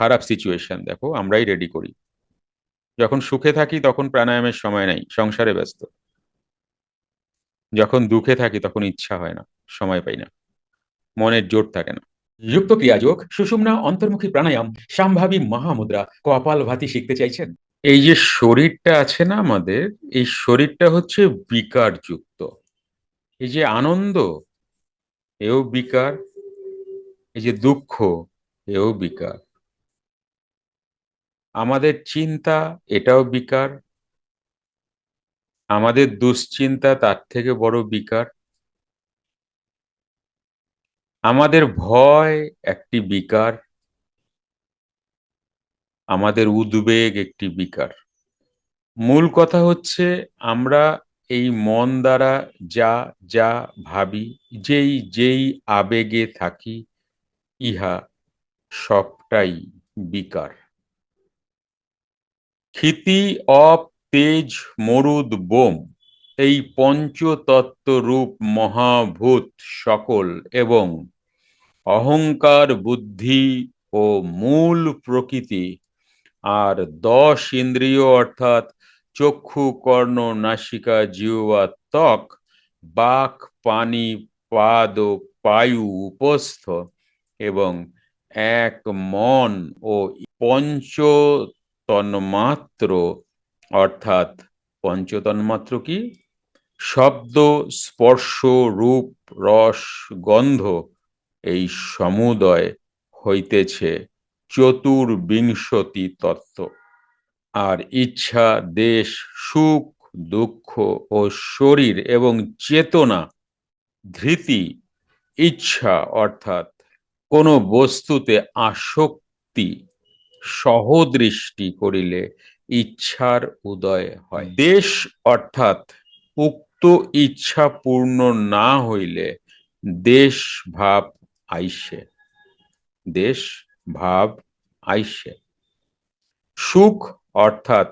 খারাপ সিচুয়েশন দেখো আমরাই রেডি করি। যখন সুখে থাকি তখন প্রাণায়ামের সময় নেই, সংসারে ব্যস্ত। যখন দুঃখে থাকি তখন ইচ্ছা হয় না, সময় পাই না, মনের জোর থাকে না। যুক্ত ক্রিয়াযোগ, সুষুম্না, অন্তর্মুখী প্রাণায়াম, সম্ভাবী মহামুদ্রা, কপালভাতি শিখতে চাইছেন? এই যে শরীরটা আছে না আমাদের, এই শরীরটা হচ্ছে বিকার যুক্ত। এই যে আনন্দ, এও বিকার। এই যে দুঃখ, এও বিকার। আমাদের চিন্তা, এটাও বিকার। আমাদের দুশ্চিন্তা তার থেকে বড় বিকার। আমাদের ভয় একটি বিকার। আমাদের উদ্বেগ একটি বিকার। মূল কথা হচ্ছে আমরা এই মন দ্বারা যা যা ভাবি, যেই যেই আবেগে থাকি, ইহা সবটাই বিকার। ক্ষিতি, অপ, তেজ, মরুদ, বোম, এই পঞ্চতত্ত্ব রূপ মহাভূত সকল এবং অহংকার, বুদ্ধি ও মূল প্রকৃতি, আর 10 ইন্দ্রিয় অর্থাৎ চক্ষু, কর্ণ, নাসিকা, জিহ্বা, ত্বক, বাক, পানি, পাদ ও পায়ু উপস্থ, এবং এক মন ও পঞ্চ তন্মাত্র অর্থাৎ পঞ্চতন্মাত্র কি? শব্দ, স্পর্শ, রূপ, রস, গন্ধ, এই সমুদয় হইতেছে চতুর্বিংশতি তত্ত্ব। আর ইচ্ছা, দেশ, সুখ, দুঃখ ও শরীর এবং চেতনা, ধৃতি, ইচ্ছা অর্থাৎ কোনো বস্তুতে আসক্তি, সহদৃষ্টি করিলে ইচ্ছার উদয় হয়। দেশ অর্থাৎ উক্ত ইচ্ছা পূর্ণ না হইলে দেশ ভাব আইসে। দেশ ভাব আইসে। সুখ অর্থাৎ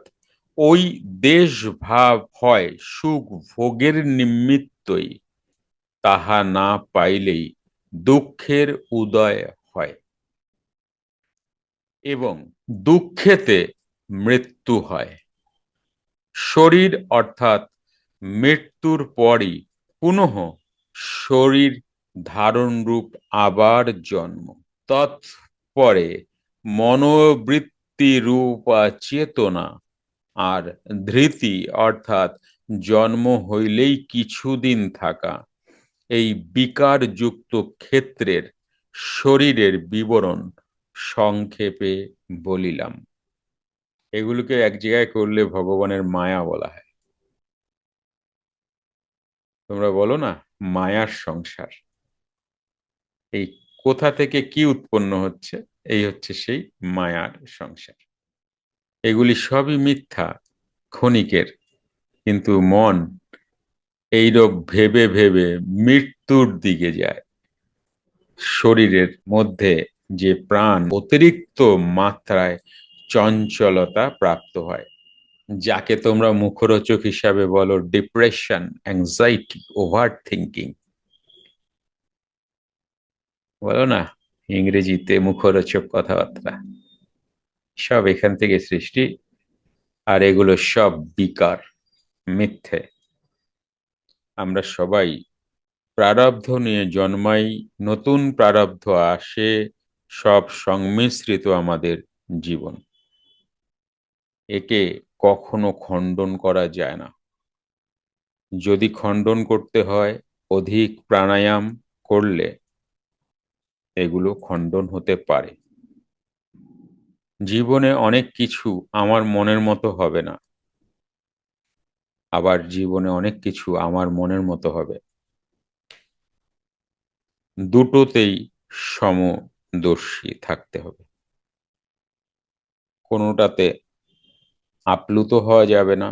ওই দেশ ভাব হয় সুখ ভোগের নিমিত্তই, তাহা না পাইলেই দুঃখের উদয় হয় এবং দুঃখেতে মৃত্যু হয়। শরীর অর্থাৎ মৃত্যুর পরই পুনঃ শরীর ধারণ রূপ আবার জন্ম। তৎপরে মনোবৃত্তি রূপা চেতনা, আর ধৃতি অর্থাৎ জন্ম হইলেই কিছুদিন থাকা, এই বিকার যুক্ত ক্ষেত্রের শরীরের বিবরণ সংক্ষেপে বলিলাম। এগুলোকে এক জায়গায় করলে ভগবানের মায়া বলা হয়। তোমরা বলো না, মায়ার সংসার। এই কোথা থেকে কি উৎপন্ন হচ্ছে? এই হচ্ছে সেই মায়ার সংসার। এগুলি সবই মিথ্যা, ক্ষণিকের। কিন্তু মন এইরূপ ভেবে ভেবে মৃত্যুর দিকে যায়। শরীরের মধ্যে যে প্রাণ অতিরিক্ত মাত্রায় চঞ্চলতা প্রাপ্ত হয়, যাকে তোমরা মুখরোচক হিসাবে বলো ডিপ্রেশন, অ্যাংজাইটি, ওভার থিঙ্কিং, বলো না ইংরেজিতে মুখরোচক কথাবার্তা, সব এখান থেকে সৃষ্টি। আর এগুলো সব বিকার, মিথ্যে। আমরা সবাই প্রারব্ধ নিয়ে জন্মাই, নতুন প্রারব্ধ আসে, সব সংমিশ্রিত আমাদের জীবন। একে কখনো খণ্ডন করা যায় না। যদি খণ্ডন করতে হয়, অধিক প্রাণায়াম করলে এগুলো খণ্ডন হতে পারে। জীবনে অনেক কিছু আমার মনের মতো হবে না, আবার জীবনে অনেক কিছু আমার মনের মতো হবে। দুটোতেই সমদর্শী থাকতে হবে। কোনোটাতে আপ্লুত হওয়া যাবে না,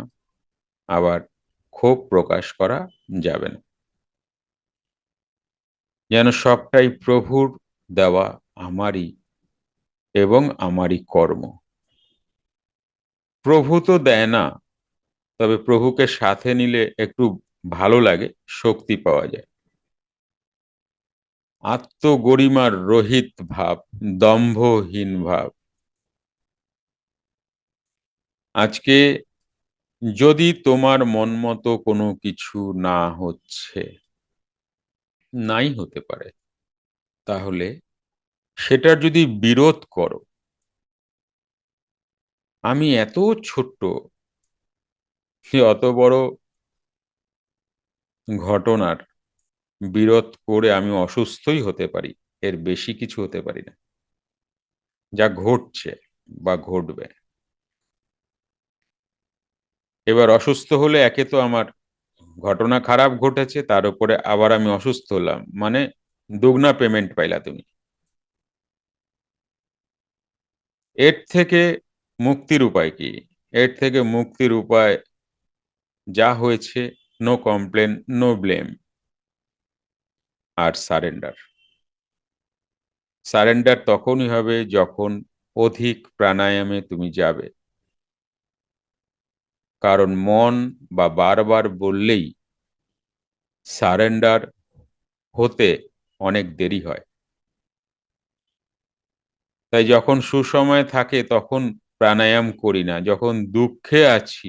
আবার ক্ষোভ প্রকাশ করা যাবে না। যেন সবটাই প্রভুর দেওয়া, আমারই এবং আমারই কর্ম। প্রভু তো দেয় না, তবে প্রভুকে সাথে নিলে একটু ভালো লাগে, শক্তি পাওয়া যায়। আত্মগরিমার রহিত ভাব, দম্ভহীন ভাব, আজকে যদি তোমার মন মতো কোনো কিছু না হচ্ছে, নাই হতে পারে, তাহলে সেটার যদি বিরোধ করো, আমি এত ছোট্ট যে অত বড় ঘটনার বিরোধ করে আমি অসুস্থই হতে পারি, এর বেশি কিছু হতে পারি না যা ঘটছে বা ঘটবে। এবার অসুস্থ হলে একে তো আমার ঘটনা খারাপ ঘটেছে, তার উপরে আবার আমি অসুস্থ হলাম, মানে দুগনা পেমেন্ট পাইলা তুমি। এর থেকে মুক্তির উপায় কি? এর থেকে মুক্তির উপায় যা হয়েছে, নো কমপ্লেন, নো ব্লেম, আর সারেন্ডার। সারেন্ডার তখনই হবে যখন অধিক প্রাণায়ামে তুমি যাবে, কারণ মন বা বারবার বললেই সারেন্ডার হতে অনেক দেরি হয়। তাই যখন সুসময় থাকে তখন প্রাণায়াম করি না, যখন দুঃখে আছি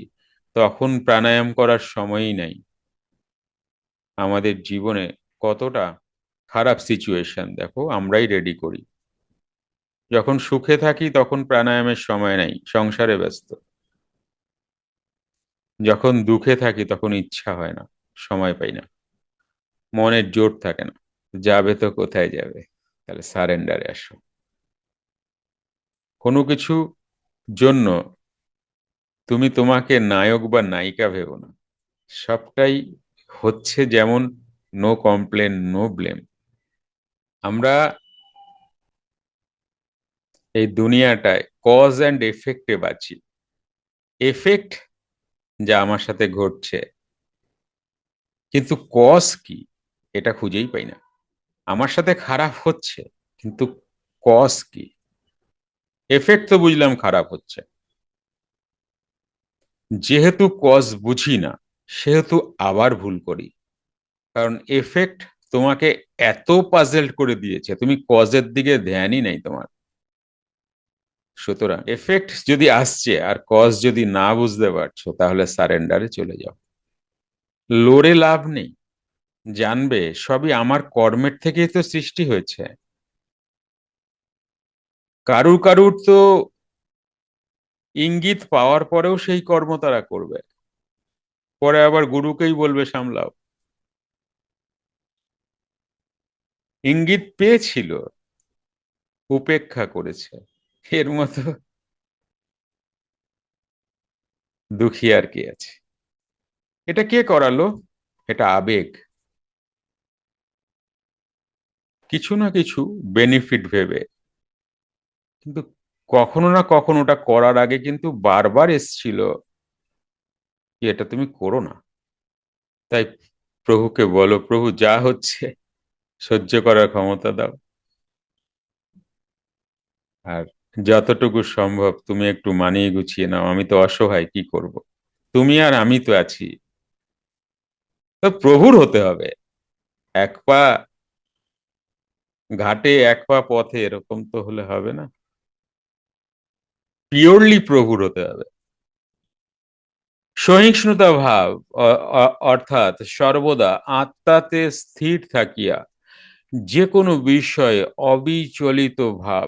তখন প্রাণায়াম করার সময়ই নাই। আমাদের জীবনে কতটা খারাপ সিচুয়েশন দেখো, আমরাই রেডি করি। যখন সুখে থাকি তখন প্রাণায়ামের সময় নাই, সংসারে ব্যস্ত। যখন দুঃখে থাকি তখন ইচ্ছা হয় না, সময় পাই না, মনের জোর থাকে না। যাবে তো কোথায় যাবে? তাহলে সারেন্ডারে আসো। কোনো কিছু জন্য তুমি তোমাকে নায়ক বা নায়িকা ভেবো না। সবটাই হচ্ছে যেমন, নো কমপ্লেন, নো ব্লেম। আমরা এই দুনিয়াটায় কজ অ্যান্ড এফেক্টে বাঁচি। এফেক্ট যা আমার সাথে ঘটছে, কিন্তু কজ কি এটা খুঁজেই পাই না। আমার সাথে খারাপ হচ্ছে, কিন্তু কজ কি? এফেক্ট তো বুঝলাম খারাপ হচ্ছে, যেহেতু কজ বুঝি না সেহেতু আবার ভুল করি। কারণ এফেক্ট তোমাকে এত পাজেল্ড করে দিয়েছে, তুমি কজের দিকে ধ্যানই নেই তোমার। সুতরাং এফেক্ট যদি আসছে আর কজ যদি না বুঝতে পারছো, তাহলে সারেন্ডারে চলে যাও। লড়ে লাভ নেই। জানবে সবই আমার কর্মের থেকেই তো সৃষ্টি হয়েছে। কারুর কারুর তো ইঙ্গিত পাওয়ার পরেও সেই কর্ম তারা করবে, পরে আবার গুরুকেই বলবে সামলাও। ইঙ্গিত পেয়েছিল, উপেক্ষা করেছে, এর মতো দুঃখী আর কি আছে? এটা কে করালো? এটা আবেগ, কিছু না কিছু বেনিফিট ভেবে। কিন্তু কখনো না কখনো ওটা করার আগে কিন্তু বারবার এসছিল কি এটা তুমি করো না। তাই প্রভুকে বলো, প্রভু যা হচ্ছে সহ্য করার ক্ষমতা দাও, আর যতটুকু সম্ভব তুমি একটু মানিয়ে গুছিয়ে নাও, আমি তো অসহায়, কি করব? তুমি আর আমি তো আছি। তো প্রভুর হতে হবে, এক পা ঘাটে এক পা পথে, এরকম তো হলে হবে না। পিওরলি প্রভুর হতে হবে। সহিষ্ণুতা ভাব অর্থাৎ সর্বদা আত্মাতে স্থির থাকিয়া যে কোনো বিষয়ে অবিচলিত ভাব।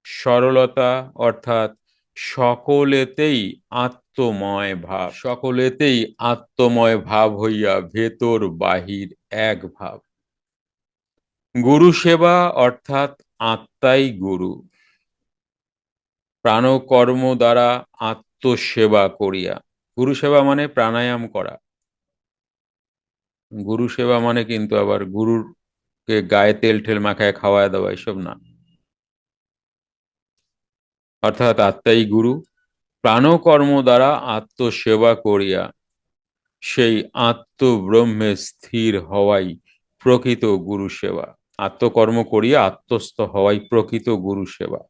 সরলতা অর্থাৎ সকলেতেই আত্মময় ভাব, সকলেতেই আত্মময় ভাব হইয়া ভেতর বাহির এক ভাব। গুরু সেবা অর্থাৎ আত্মাই গুরু, প্রাণকর্ম দ্বারা আত্মসেবা করিয়া। গুরু সেবা মানে প্রাণায়াম করা। গুরু সেবা মানে কিন্তু আবার গুরুকে গায়ে তেল ঠেল মাখায় খাওয়ায় দেওয়া, এসব না। অর্থাৎ আত্মাই গুরু, প্রাণকর্ম দ্বারা আত্মসেবা করিয়া সেই আত্মব্রহ্মে স্থির হওয়াই প্রকৃত গুরু সেবা। আত্মকর্ম করিয়া আত্মস্থ হওয়াই প্রকৃত গুরু সেবা।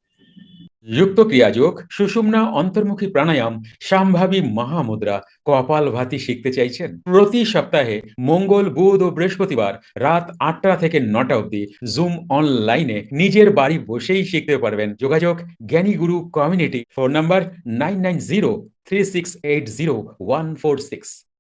যুক্ত ক্রিয়াযোগ, সুষুম্না অন্তর্মুখী প্রাণায়াম, সম্ভাবী মহামুদ্রা, কপালভাতি শিখতে চাইছেন? প্রতি সপ্তাহে মঙ্গল, বুধ ও বৃহস্পতিবার রাত ৮টা থেকে ৯টা অবধি জুম অনলাইনে নিজের বাড়ি বসেই শিখতে পারবেন। যোগাযোগ জ্ঞানী গুরু কমিউনিটি। Phone number ৯৯০ ৩৬৮০ ১৪৬।